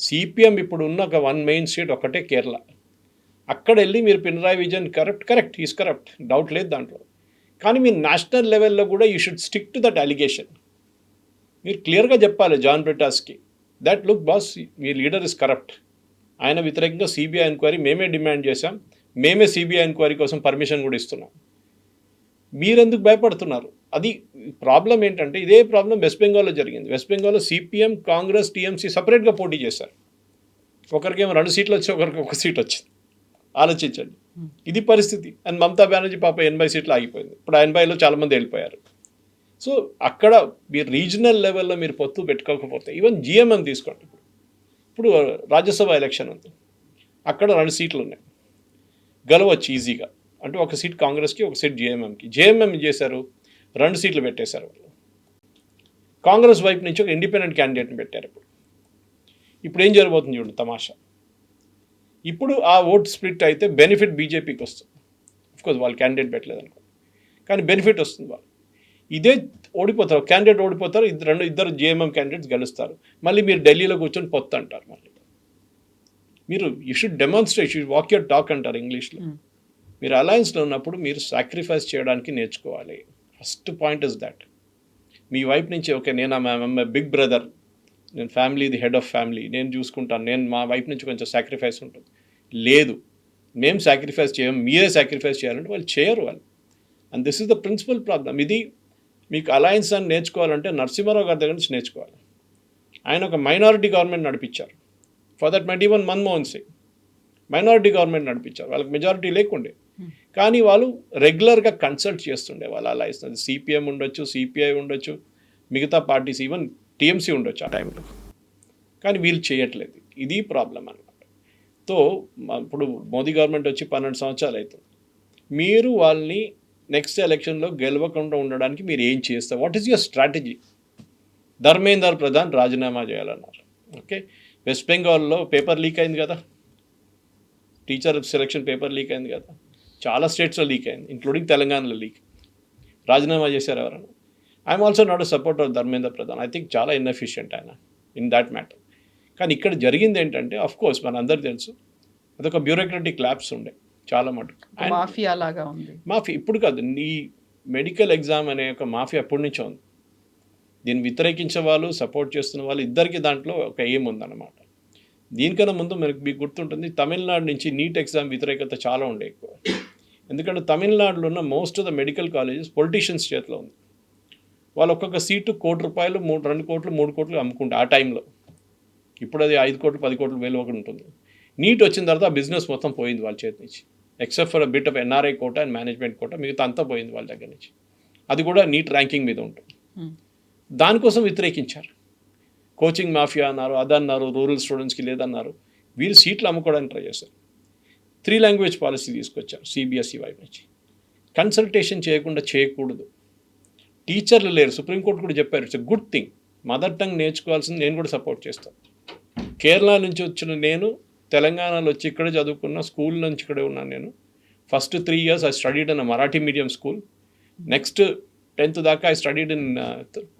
సిపిఎం ఇప్పుడు ఉన్న ఒక 1 మెయిన్ స్టేట్ ఒకటే కేరళ. అక్కడ వెళ్ళి మీరు Pinarayi Vijayan correct is corrupt, doubt లేదు దాంట్లో. కానీ మీరు నేషనల్ లెవెల్లో కూడా you should stick to that allegation. మీరు క్లియర్గా చెప్పాలి జాన్ బ్రిటాస్కి, దట్ లుక్ బాస్, మీ లీడర్ ఇస్ కరప్ట్, ఆయన వ్యతిరేకంగా సిబిఐ ఎంక్వైరీ మేమే డిమాండ్ చేశాం, మేమే సిబిఐ ఎంక్వైరీ కోసం పర్మిషన్ కూడా ఇస్తున్నాం. మీరెందుకు భయపడుతున్నారు? అది ప్రాబ్లం ఏంటంటే, ఇదే ప్రాబ్లం వెస్ట్ బెంగాల్లో జరిగింది. వెస్ట్ బెంగాల్లో సిపిఎం, కాంగ్రెస్, టీఎంసీ సపరేట్గా పోటీ చేశారు. ఒకరికేమో 2 సీట్లు వచ్చి, ఒకరికి 1 సీట్ వచ్చింది. ఆలోచించండి, ఇది పరిస్థితి. అండ్ మమతా బెనర్జీ పాప 80 సీట్లు ఆగిపోయింది. ఇప్పుడు 80లో చాలామంది వెళ్ళిపోయారు. సో అక్కడ మీరు రీజనల్ లెవెల్లో మీరు పొత్తు పెట్టుకోకపోతే, ఈవెన్ జిఎంఎం తీసుకోండి. ఇప్పుడు రాజ్యసభ ఎలక్షన్ ఉంది, అక్కడ 2 సీట్లు ఉన్నాయి, గెలవచ్చు ఈజీగా. అంటే 1 సీట్ కాంగ్రెస్కి, 1 సీట్ జిఎంఎంకి. జిఎంఎం చేశారు, 2 సీట్లు పెట్టేశారు వాళ్ళు. కాంగ్రెస్ వైపు నుంచి ఒక ఇండిపెండెంట్ క్యాండిడేట్ని పెట్టారు. ఇప్పుడు ఏం జరగబోతుంది చూడండి తమాషా. ఇప్పుడు ఆ ఓట్ స్ప్లిట్ అయితే బెనిఫిట్ బీజేపీకి వస్తుంది. అఫ్కోర్స్ వాళ్ళు క్యాండిడేట్ పెట్టలేదు అనుకో, కానీ బెనిఫిట్ వస్తుంది వాళ్ళు. ఇదే ఓడిపోతారు, క్యాండిడేట్ ఓడిపోతారు, ఇద్దరు జిఎంఎం క్యాండిడేట్స్ గెలుస్తారు. మళ్ళీ మీరు ఢిల్లీలో కూర్చొని పొత్తు అంటారు. మళ్ళీ మీరు you should demonstrate, you walk your talk అంటారు ఇంగ్లీష్లో. మీరు అలయన్స్లో ఉన్నప్పుడు మీరు సాక్రిఫైస్ చేయడానికి నేర్చుకోవాలి. First point is that. మీ వైపు నుంచి ఓకే, నేను బిగ్ బ్రదర్, నేను ఫ్యామిలీ హెడ్ ఆఫ్ ఫ్యామిలీ, నేను చూసుకుంటాను, నేను మా వైపు నుంచి కొంచెం సాక్రిఫైస్ ఉంటుంది. లేదు, మేము సాక్రిఫైస్ చేయం, మీరే సాక్రిఫైస్ చేయాలంటే వాళ్ళు చేయరు వాళ్ళు. And this is the principal problem. ఇది మీకు అలయన్స్ అని నేర్చుకోవాలంటే నరసింహారావు గారి దగ్గర నుంచి నేర్చుకోవాలి. ఆయన ఒక మైనారిటీ గవర్నమెంట్ నడిపించారు. For that might even Manmohan Singh minority government నడిపించారు, వాళ్ళకి మెజారిటీ లేకుండే. కానీ వాళ్ళు రెగ్యులర్గా కన్సల్ట్ చేస్తుండే వాళ్ళు అలయన్స్. అది సిపిఎం ఉండొచ్చు, సిపిఐ ఉండొచ్చు, మిగతా పార్టీస్, ఈవెన్ టీఎంసీ ఉండొచ్చు ఆ టైంలో. కానీ వీళ్ళు చేయట్లేదు, ఇది ప్రాబ్లం అన్నమాట. సో ఇప్పుడు మోదీ గవర్నమెంట్ వచ్చి 12 సంవత్సరాలు అవుతుంది. మీరు వాళ్ళని నెక్స్ట్ ఎలక్షన్లో గెలవకుండా ఉండడానికి మీరు ఏం చేస్తారు? What is your strategy? Dharmender Pradhan రాజీనామా చేయాలన్నారు. ఓకే, వెస్ట్ బెంగాల్లో పేపర్ లీక్ అయింది కదా, టీచర్ సెలక్షన్ పేపర్ లీక్ అయింది కదా, చాలా స్టేట్స్లో లీక్ అయింది, ఇంక్లూడింగ్ తెలంగాణలో లీక్. రాజీనామా చేశారు ఎవరైనా? I'm also not a supporter of Dharmendra Pradhan. I think చాలా ఇన్ఎఫిషియంట్ ఆయన ఇన్ దాట్ మ్యాటర్. కానీ ఇక్కడ జరిగింది ఏంటంటే, ఆఫ్ కోర్స్ మన అందరికీ తెలుసు, అదొక బ్యూరోక్రటిక్ ల్యాబ్స్ ఉండే చాలా మటుకు. మాఫియా లాగా ఉంది. మాఫియా ఇప్పుడు కాదు, ఈ మెడికల్ ఎగ్జామ్ అనే ఒక మాఫియా ఎప్పటి నుంచో ఉంది. దీన్ని వ్యతిరేకించే వాళ్ళు, సపోర్ట్ చేస్తున్న వాళ్ళు ఇద్దరికి దాంట్లో ఒక ఎయిమ్ ఉందన్నమాట. దీనికన్నా ముందు మీకు గుర్తుంటుంది, తమిళనాడు నుంచి నీట్ ఎగ్జామ్ వ్యతిరేకత చాలా ఉండే ఎక్కువ. ఎందుకంటే తమిళనాడులో ఉన్న most of the medical colleges politicians చేతిలో ఉంది. వాళ్ళు ఒక్కొక్క సీటు ₹1 కోటి, 2 కోట్లు, 3 కోట్లు అమ్ముకుంటారు ఆ టైంలో. ఇప్పుడు అది 5 కోట్లు 10 కోట్లు వేలు ఒకటి ఉంటుంది. నీట్ వచ్చిన తర్వాత ఆ బిజినెస్ మొత్తం పోయింది వాళ్ళ చేతి నుంచి, except for bit of NRI quota and management quota, మిగతా అంతా పోయింది వాళ్ళ దగ్గర నుంచి. అది కూడా నీట్ ర్యాంకింగ్ మీద ఉంటుంది. దానికోసం వ్యతిరేకించారు. కోచింగ్ మాఫియా అన్నారు, అదన్నారు, రూరల్ స్టూడెంట్స్కి లేదన్నారు. వీళ్ళు సీట్లు అమ్ముకోవడానికి ట్రై చేశారు. 3 లాంగ్వేజ్ పాలసీ తీసుకొచ్చారు సిబిఎస్ఈ వైపు నుంచి. కన్సల్టేషన్ చేయకుండా చేయకూడదు. టీచర్లు లేరు, సుప్రీంకోర్టు కూడా చెప్పారు, it's a good thing. Mother tongue నేర్చుకోవాల్సింది నేను కూడా సపోర్ట్ చేస్తాను. కేరళ నుంచి వచ్చిన నేను తెలంగాణలో వచ్చి ఇక్కడే చదువుకున్న, స్కూల్ నుంచి ఇక్కడే ఉన్నాను నేను. First 3 years I studied in Marathi medium school. Next 10th దాకా I studied in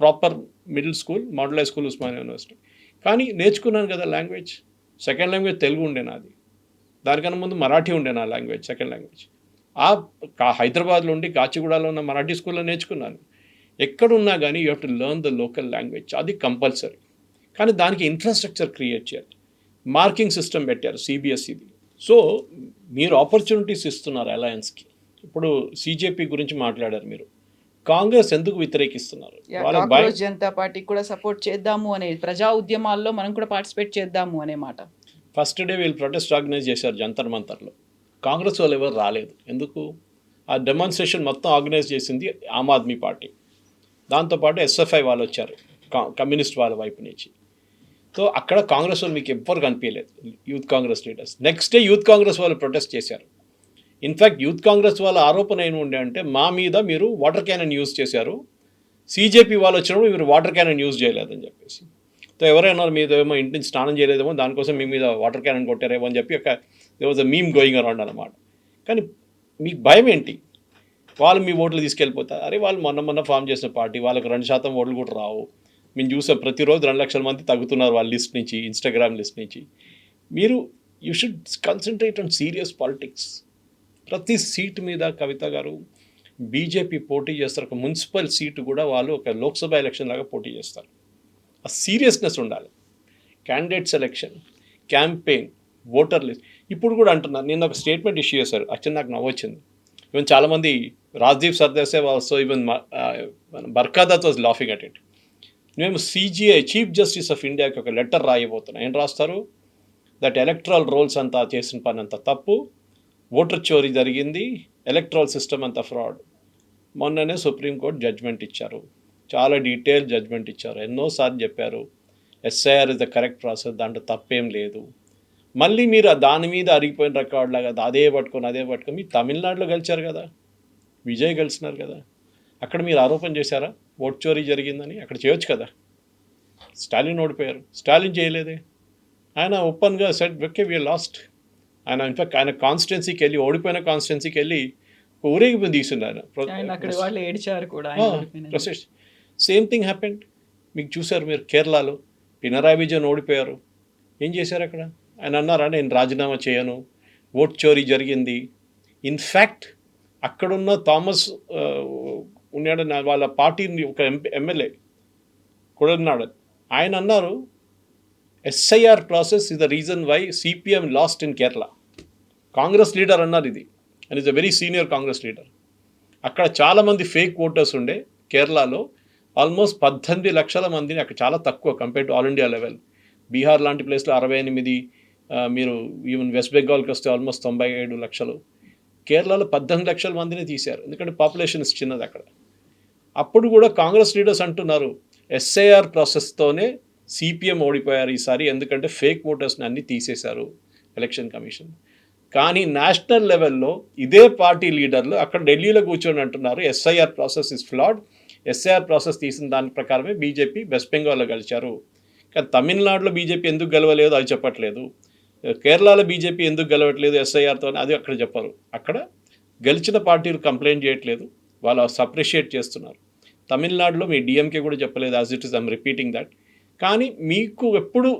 proper middle school, model high school, Osmania university. కానీ నేర్చుకున్నాను కదా లాంగ్వేజ్. సెకండ్ లాంగ్వేజ్ తెలుగు ఉండే నాది, దానికన్నా ముందు మరాఠీ ఉండే నా లాంగ్వేజ్, సెకండ్ లాంగ్వేజ్. హైదరాబాద్లో ఉండి కాచిగూడలో ఉన్న మరాఠీ స్కూల్లో నేర్చుకున్నాను. ఎక్కడున్నా కానీ you have to learn the local language, అది కంపల్సరీ. కానీ దానికి ఇన్ఫ్రాస్ట్రక్చర్ క్రియేట్ చేయాలి. మార్కింగ్ సిస్టమ్ పెట్టారు సిబిఎస్ఈది. సో మీరు ఆపర్చునిటీస్ ఇస్తున్నారు అలయన్స్కి. ఇప్పుడు సిజేపీ గురించి మాట్లాడారు మీరు. కాంగ్రెస్ ఎందుకు వ్యతిరేకిస్తున్నారు? కాంగ్రెస్ జనతా పార్టీకి కూడా సపోర్ట్ చేద్దాము అనే, ప్రజా ఉద్యమాల్లో మనం కూడా పార్టిసిపేట్ చేద్దాము అనే మాట. ఫస్ట్ డే వీళ్ళు ప్రొటెస్ట్ ఆర్గనైజ్ చేశారు జంతర్ మంతర్లో. కాంగ్రెస్ వాళ్ళు ఎవరు రాలేదు. ఎందుకు? ఆ డెమాన్స్ట్రేషన్ మొత్తం ఆర్గనైజ్ చేసింది ఆమ్ ఆద్మీ పార్టీ. దాంతోపాటు ఎస్ఎఫ్ఐ వాళ్ళు వచ్చారు, కమ్యూనిస్ట్ వాళ్ళ వైపు నుంచి. సో అక్కడ కాంగ్రెస్ వాళ్ళు మీకు ఎవ్వరు కనిపించలేదు, youth Congress leaders. Next day youth Congress వాళ్ళు ప్రొటెస్ట్ చేశారు. ఇన్ఫ్యాక్ట్ యూత్ కాంగ్రెస్ వాళ్ళ ఆరోపణ ఏమి ఉండే అంటే, మా మీద మీరు వాటర్ క్యానన్ యూజ్ చేశారు, సీజేపీ వాళ్ళు వచ్చినప్పుడు మీరు వాటర్ క్యానన్ యూజ్ చేయలేదని చెప్పేసి. సో ఎవరైనా మీద ఏమో ఇంటి నుంచి స్నానం చేయలేదేమో, దానికోసం మీ మీద వాటర్ క్యానన్ కొట్టారేమో అని చెప్పి they was a meme going around అనమాట. కానీ మీకు భయం ఏంటి? వాళ్ళు మీ ఓట్లు తీసుకెళ్ళిపోతారు. అరే వాళ్ళు మొన్న ఫామ్ చేసిన పార్టీ, వాళ్ళకి 2% ఓట్లు కూడా రావు. మేము చూసాం, ప్రతిరోజు 2 లక్షల మంది తగ్గుతున్నారు వాళ్ళ లిస్ట్ నుంచి, ఇన్స్టాగ్రామ్ లిస్ట్ నుంచి. మీరు you should concentrate on serious politics. ప్రతి సీటు మీద కవిత గారు బీజేపీ పోటీ చేస్తారు. ఒక మున్సిపల్ సీటు కూడా వాళ్ళు ఒక లోక్సభ ఎలక్షన్ లాగా పోటీ చేస్తారు. ఆ సీరియస్నెస్ ఉండాలి. Candidate selection, campaign, voter list. ఇప్పుడు కూడా అంటున్నారు, నేను ఒక స్టేట్మెంట్ ఇష్యూ చేశారు, యాక్చువల్లీ నాకు నవ్వొచ్చింది. ఈవెన్ చాలామంది, Rajdeep Sardesai also, even Barkha Dutt was laughing at it. మేము సిజిఐ, చీఫ్ జస్టిస్ ఆఫ్ ఇండియాకి ఒక లెటర్ రాయబోతున్నాం. ఏం రాస్తారు? దట్ ఎలక్ట్రల్ రోల్స్ అంతా చేసిన పని అంతా తప్పు, ఓటర్ చోరీ జరిగింది, ఎలక్ట్రల్ సిస్టమ్ అంతా ఫ్రాడ్. మొన్ననే సుప్రీంకోర్టు జడ్జ్మెంట్ ఇచ్చారు, చాలా డీటెయిల్ జడ్జ్మెంట్ ఇచ్చారు. ఎన్నోసార్లు చెప్పారు SIR is the correct process, దాంట్లో తప్పేం లేదు. మళ్ళీ మీరు దాని మీద అరిగిపోయిన రికార్డ్ లాగా అదే పట్టుకొని మీరు తమిళనాడులో గెలిచారు కదా, విజయ్ గెలిచినారు కదా, అక్కడ మీరు ఆరోపణ చేశారా ఓట్ చోరీ జరిగిందని? అక్కడ చేయొచ్చు కదా. స్టాలిన్ ఓడిపోయారు, స్టాలిన్ చేయలేదే. ఆయన ఓపెన్గా సెట్ ఓకే వి లాస్ట్. ఆయన ఇన్ఫాక్ట్ ఆయన కాన్స్టిట్యున్సీకి వెళ్ళి, ఓడిపోయిన కాన్స్టిట్యున్సీకి వెళ్ళి ఊరేగింపు తీసున్నారు ఆయన. Same thing happened. మీకు చూశారు మీరు కేరళలో, పినరాయి విజయన్ ఓడిపోయారు. ఏం చేశారు అక్కడ? ఆయన అన్నారా నేను రాజీనామా చేయను, ఓట్ చోరీ జరిగింది. ఇన్ఫ్యాక్ట్ అక్కడున్న థామస్ ఉన్నాడు, వాళ్ళ పార్టీని ఒక ఎమ్మెల్యే కూడా ఉన్నాడు, ఆయన అన్నారు SIR process is the reason why CPM lost in Kerala. Congress leader అన్నారు ఇది, and is a very senior Congress leader. అక్కడ చాలామంది ఫేక్ ఓటర్స్ ఉండే కేరళలో, ఆల్మోస్ట్ 18 లక్షల మందిని, అక్కడ చాలా తక్కువ compare to all India level. Bihar లాంటి ప్లేస్లో 68, మీరు ఈవెన్ వెస్ట్ బెంగాల్కి వస్తే ఆల్మోస్ట్ 97 లక్షలు. కేరళలో 18 లక్షల మందిని తీశారు, ఎందుకంటే పాపులేషన్ చిన్నది అక్కడ. అప్పుడు కూడా కాంగ్రెస్ లీడర్స్ అంటున్నారు ఎస్ఐఆర్ ప్రాసెస్తోనే సిపిఎం ఓడిపోయారు ఈసారి, ఎందుకంటే ఫేక్ ఓటర్స్ని అన్నీ తీసేశారు ఎలక్షన్ కమిషన్. కానీ నేషనల్ లెవెల్లో ఇదే పార్టీ లీడర్లు అక్కడ ఢిల్లీలో కూర్చొని అంటున్నారు SIR process is ఫ్లాడ్, SIR process తీసిన దాని ప్రకారమే బీజేపీ వెస్ట్ బెంగాల్లో గెలిచారు. కానీ తమిళనాడులో బీజేపీ ఎందుకు గెలవలేదు అది చెప్పట్లేదు, కేరళలో బీజేపీ ఎందుకు గెలవట్లేదు ఎస్ఐఆర్తో అది అక్కడ చెప్పరు. అక్కడ గెలిచిన పార్టీలు కంప్లైంట్ చేయట్లేదు, వాళ్ళు సప్రిషియేట్ చేస్తున్నారు. తమిళనాడులో మీ డిఎంకే కూడా చెప్పలేదు, as it is I'm repeating that. కానీ మీకు ఎప్పుడు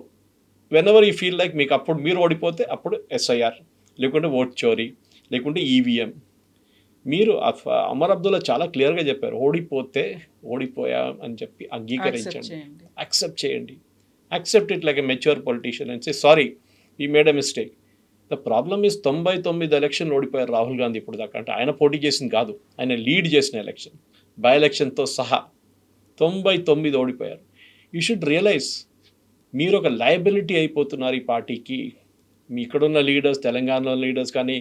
వెనెవర్ యూ ఫీల్ లైక్ మీకు అప్పుడు మీరు ఓడిపోతే అప్పుడు ఎస్ఐఆర్, లేకుంటే ఓట్ చోరీ, లేకుంటే ఈవీఎం. మీరు అమర్ అబ్దుల్లా చాలా క్లియర్గా చెప్పారు, ఓడిపోయా అని చెప్పి అంగీకరించండి, యాక్సెప్ట్ చేయండి, accept it like a mature politician and say sorry we made a mistake. The problem is 99 ఎలక్షన్లు ఓడిపోయారు రాహుల్ గాంధీ ఇప్పుడు దాకా. అంటే ఆయన పోటీ చేసింది కాదు, ఆయన లీడ్ చేసిన ఎలక్షన్, బై ఎలక్షన్తో సహా 99 ఓడిపోయారు. యూ షుడ్ రియలైజ్ మీరు ఒక లయబిలిటీ అయిపోతున్నారు ఈ పార్టీకి. మీ ఇక్కడున్న లీడర్స్, తెలంగాణలో లీడర్స్ కానీ,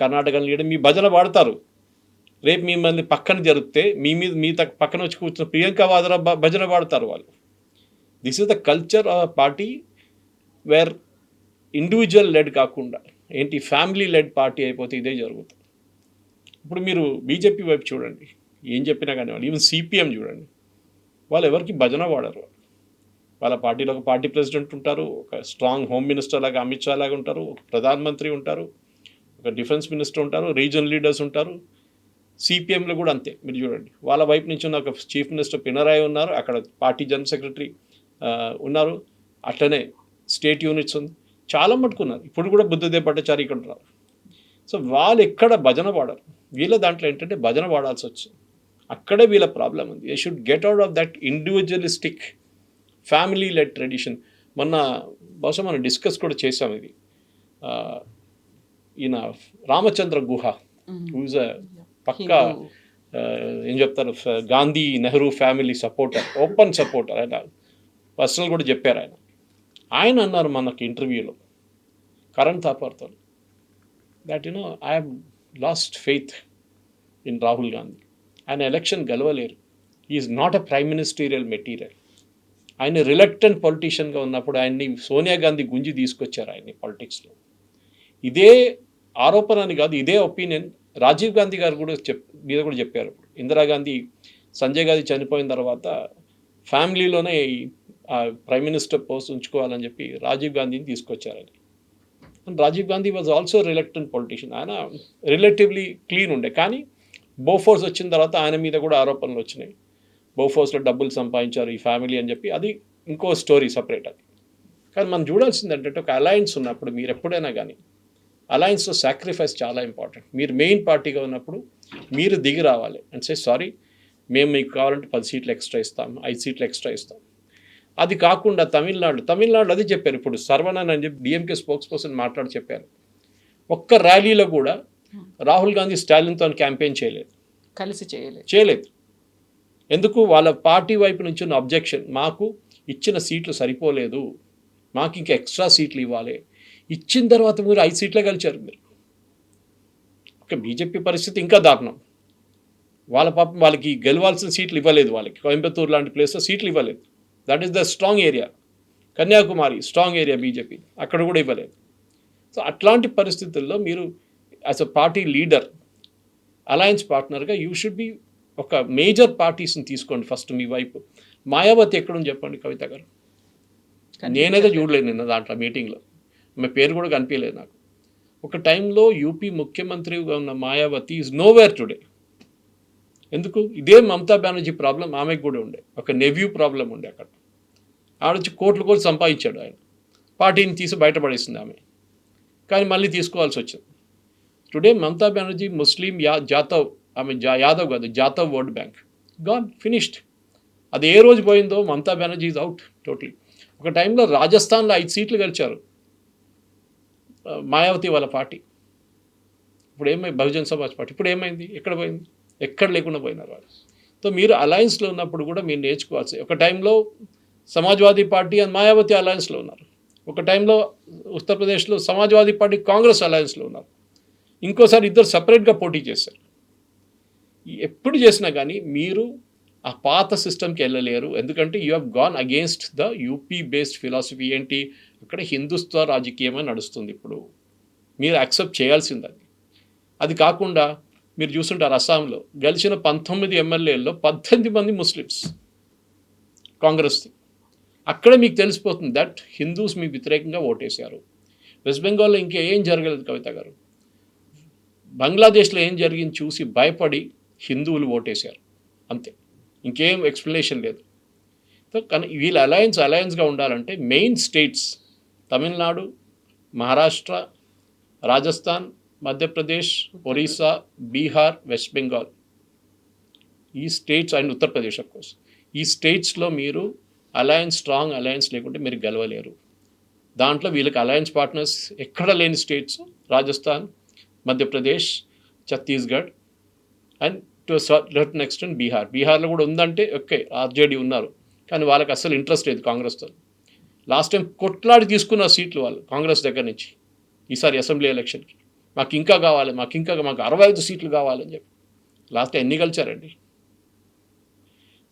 కర్ణాటక లీడర్ మీ భజన పాడతారు. రేపు మిమ్మల్ని పక్కన జరిపితే మీ పక్కన వచ్చి కూర్చున్న ప్రియాంక వాద్రా భజన పాడతారు వాళ్ళు. This is the culture of party where individual led కాకుండా ఏంటి ఫ్యామిలీ లెడ్ పార్టీ అయిపోతే ఇదే జరుగుతుంది. ఇప్పుడు మీరు బీజేపీ వైపు చూడండి, ఏం చెప్పినా కానీ వాళ్ళు, ఈవెన్ సిపిఎం చూడండి, వాళ్ళు ఎవరికి భజన పాడరు. వాళ్ళ పార్టీలో ఒక పార్టీ ప్రెసిడెంట్ ఉంటారు, ఒక స్ట్రాంగ్ హోమ్ మినిస్టర్ లాగా అమిత్ షా లాగా ఉంటారు, ఒక ప్రధానమంత్రి ఉంటారు, ఒక డిఫెన్స్ మినిస్టర్ ఉంటారు, రీజనల్ లీడర్స్ ఉంటారు. సిపిఎంలో కూడా అంతే. మీరు చూడండి, వాళ్ళ వైపు నుంచి ఉన్న ఒక చీఫ్ మినిస్టర్ పినరాయి ఉన్నారు, అక్కడ పార్టీ జనరల్ సెక్రటరీ ఉన్నారు, అట్లనే స్టేట్ యూనిట్స్ ఉంది, చాలా మట్టుకున్నారు. ఇప్పుడు కూడా బుద్ధదేవ్ భట్టాచారి ఇక్కడ ఉన్నారు. సో వాళ్ళు ఎక్కడ భజన పాడరు. వీళ్ళ దాంట్లో ఏంటంటే భజన పాడాల్సి వచ్చింది. అక్కడే వీళ్ళ ప్రాబ్లం ఉంది. They should get out of that individualistic family led tradition. మొన్న బహుశా మనం డిస్కస్ కూడా చేసాం ఇది. ఈయన రామచంద్ర గుహ, హూజ్ పక్కా ఏం చెప్తారు, Gandhi Nehru family supporter, open supporter. ఆయన పర్సనల్ కూడా చెప్పారు. ఆయన అన్నారు మనకి ఇంటర్వ్యూలో కరణ్ థాపర్తో, that I have lost faith in Rahul Gandhi. ఆయన ఎలక్షన్ గెలవలేరు. Is not a prime ministerial material. ఆయన రిలక్టెంట్ పొలిటీషియన్గా ఉన్నప్పుడు ఆయన్ని సోనియా గాంధీ గుంజి తీసుకొచ్చారు ఆయన్ని పాలిటిక్స్లో. ఇదే ఆరోపణ అని కాదు, ఇదే ఒపీనియన్ రాజీవ్ గాంధీ గారు కూడా మీద కూడా చెప్పారు. ఇందిరాగాంధీ, సంజయ్ గాంధీ చనిపోయిన తర్వాత ఫ్యామిలీలోనే ప్రైమ్ మినిస్టర్ పోస్ట్ ఉంచుకోవాలని చెప్పి రాజీవ్ గాంధీని తీసుకొచ్చారని. And Rajiv Gandhi was also reluctant politician. ఆయన రిలేటివ్లీ క్లీన్ ఉండే. కానీ బోఫోర్స్ వచ్చిన తర్వాత ఆయన మీద కూడా ఆరోపణలు వచ్చినాయి. బోఫోర్స్లో డబ్బులు సంపాదించారు ఈ ఫ్యామిలీ అని చెప్పి. అది ఇంకో స్టోరీ సపరేట్ అది. కానీ మనం చూడాల్సింది ఏంటంటే, ఒక అలయన్స్ ఉన్నప్పుడు మీరు ఎప్పుడైనా కానీ అలయన్స్లో సాక్రిఫైస్ చాలా ఇంపార్టెంట్. మీరు మెయిన్ పార్టీగా ఉన్నప్పుడు మీరు దిగి రావాలి అండ్ సే సారీ, మేము మీకు కావాలంటే 10 సీట్లు ఎక్స్ట్రా ఇస్తాం, 5 సీట్లు ఎక్స్ట్రా ఇస్తాం. అది కాకుండా తమిళనాడు అది చెప్పారు. ఇప్పుడు సర్వనన్ అని చెప్పి డిఎంకే స్పోక్స్ పర్సన్ మాట్లాడి చెప్పారు, ఒక్క ర్యాలీలో కూడా రాహుల్ గాంధీ స్టాలిన్తో క్యాంపెయిన్ కలిసి చేయలేదు. ఎందుకు? వాళ్ళ పార్టీ వైపు నుంచి ఉన్న అబ్జెక్షన్, మాకు ఇచ్చిన సీట్లు సరిపోలేదు, మాకు ఇంకా ఎక్స్ట్రా సీట్లు ఇవ్వాలి. ఇచ్చిన తర్వాత మీరు 5 సీట్లే గెలిచారు మీరు. ఓకే, బీజేపీ పరిస్థితి ఇంకా దారుణం. వాళ్ళ పాపం వాళ్ళకి గెలవాల్సిన సీట్లు ఇవ్వలేదు. వాళ్ళకి కోయంబత్తూరు లాంటి ప్లేస్లో సీట్లు ఇవ్వలేదు. That is the strong area. Kanyakumari strong area BJP, అక్కడ కూడా ఇవ్వలేదు. సో అట్లాంటి పరిస్థితుల్లో మీరు as a party leader, alliance పార్ట్నర్గా యూ షుడ్ బి ఒక మేజర్ పార్టీస్ని తీసుకోండి ఫస్ట్ మీ వైపు. మాయావతి ఎక్కడుంది చెప్పండి కవిత గారు? నేనైతే చూడలేదు నిన్న దాంట్లో మీటింగ్లో, ఆమె పేరు కూడా కనిపించలేదు నాకు. ఒక టైంలో యూపీ ముఖ్యమంత్రిగా ఉన్న మాయావతి ఈజ్ నోవేర్ టుడే. ఎందుకు? ఇదే మమతా బెనర్జీ ప్రాబ్లం ఆమెకు కూడా ఉండే, ఒక నెవ్యూ ప్రాబ్లం ఉండే. అక్కడ ఆడొచ్చి కోట్లు సంపాదించాడు ఆయన, పార్టీని తీసి బయటపడేసింది ఆమె, కానీ మళ్ళీ తీసుకోవాల్సి వచ్చింది. టుడే మమతా బెనర్జీ ముస్లిం జాతవ్, ఆమె యాదవ్ కాదు, Jatav vote bank gone, finished. అది ఏ రోజు పోయిందో Mamata Banerjee is out totally. ఒక టైంలో రాజస్థాన్లో 5 సీట్లు గెలిచారు మాయావతి వాళ్ళ పార్టీ. ఇప్పుడు ఏమైంది? బహుజన్ సమాజ్ పార్టీ ఇప్పుడు ఏమైంది? ఎక్కడ పోయింది? ఎక్కడ లేకుండా పోయినారు వాళ్ళు. సో మీరు అలయన్స్లో ఉన్నప్పుడు కూడా మీరు నేర్చుకోవాల్సి. ఒక టైంలో సమాజ్వాదీ పార్టీ అండ్ మాయావతి అలయన్స్లో ఉన్నారు. ఒక టైంలో ఉత్తరప్రదేశ్లో సమాజ్వాదీ పార్టీ కాంగ్రెస్ అలయన్స్లో ఉన్నారు. ఇంకోసారి ఇద్దరు సపరేట్గా పోటీ చేశారు. ఎప్పుడు చేసినా కానీ మీరు ఆ పాత సిస్టమ్కి వెళ్ళలేరు. ఎందుకంటే you have gone against the UP based philosophy. ఏంటి? అక్కడ హిందుత్వ రాజకీయమే నడుస్తుంది. ఇప్పుడు మీరు యాక్సెప్ట్ చేయాల్సింది అది. అది కాకుండా మీరు చూస్తుంటారు, అస్సాంలో గెలిచిన 19 ఎమ్మెల్యేల్లో 18 మంది ముస్లిమ్స్ కాంగ్రెస్ది. అక్కడ మీకు తెలిసిపోతుంది దట్ హిందూస్ మీ వ్యతిరేకంగా ఓటేశారు. వెస్ట్ బెంగాల్లో ఇంకా ఏం జరగలేదు కవిత గారు. బంగ్లాదేశ్లో ఏం జరిగింది చూసి భయపడి హిందువులు ఓటేశారు, అంతే. ఇంకేం ఎక్స్ప్లెనేషన్ లేదు. సో కానీ వీళ్ళ అలయన్స్గా ఉండాలంటే మెయిన్ స్టేట్స్ తమిళనాడు, మహారాష్ట్ర, రాజస్థాన్, మధ్యప్రదేశ్, ఒరిస్సా, బీహార్, వెస్ట్ బెంగాల్, ఈ states and Uttar Pradesh of course, ఈ స్టేట్స్లో మీరు స్ట్రాంగ్ అలయన్స్ లేకుంటే మీరు గెలవలేరు. దాంట్లో వీళ్ళకి అలయన్స్ పార్ట్నర్స్ ఎక్కడ లేని states Rajasthan, Madhya Pradesh, Chhattisgarh and to certain extent బీహార్లో కూడా ఉందంటే ఓకే, ఆర్జేడీ ఉన్నారు, కానీ వాళ్ళకి అస్సలు ఇంట్రెస్ట్ లేదు కాంగ్రెస్తో. లాస్ట్ టైం కొట్లాడి తీసుకున్న సీట్లు వాళ్ళు కాంగ్రెస్ దగ్గర నుంచి ఈసారి అసెంబ్లీ ఎలక్షన్కి మాకు ఇంకా కావాలి, మాకు 65 సీట్లు కావాలని చెప్పి లాస్ట్ ఎన్ని కలిచారండి.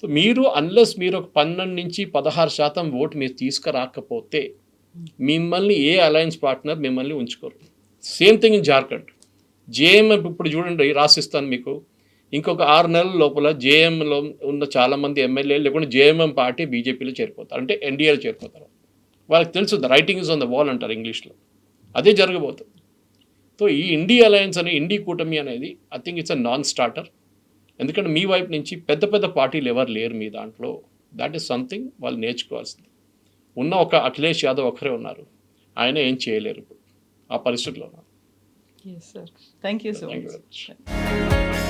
సో మీరు అన్లెస్ మీరు ఒక 12 నుంచి 16% ఓటు మీరు తీసుకురాకపోతే మిమ్మల్ని ఏ అలయన్స్ పార్ట్నర్ మిమ్మల్ని ఉంచుకోరు. Same thing in Jharkhand. JM ఇప్పుడు చూడండి, రాసిస్తాను మీకు, ఇంకొక 6 నెలల లోపల జేఎంలో ఉన్న చాలామంది ఎమ్మెల్యేలు లేకుంటే జేఎంఎం పార్టీ బీజేపీలో చేరిపోతారు, అంటే ఎన్డీఏలో చేరిపోతారు. వాళ్ళకి తెలుసు the writing is on the wall అంటారు ఇంగ్లీష్లో. అదే జరగబోతుంది. సో ఈ ఇండీ అలయన్స్ అనే ఇండీ కూటమి అనేది I think it's a non starter. ఎందుకంటే మీ వైపు నుంచి పెద్ద పెద్ద పార్టీలు ఎవరు లేరు మీ దాంట్లో. దాట్ ఈస్ సంథింగ్ వాళ్ళు నేర్చుకోవాల్సింది. ఉన్న ఒక అఖిలేష్ యాదవ్ ఒకరే ఉన్నారు, ఆయన ఏం చేయలేరు ఇప్పుడు ఆ పరిస్థితిలో ఉన్నారు. Yes, sir. Thank you so Thank you much. very much.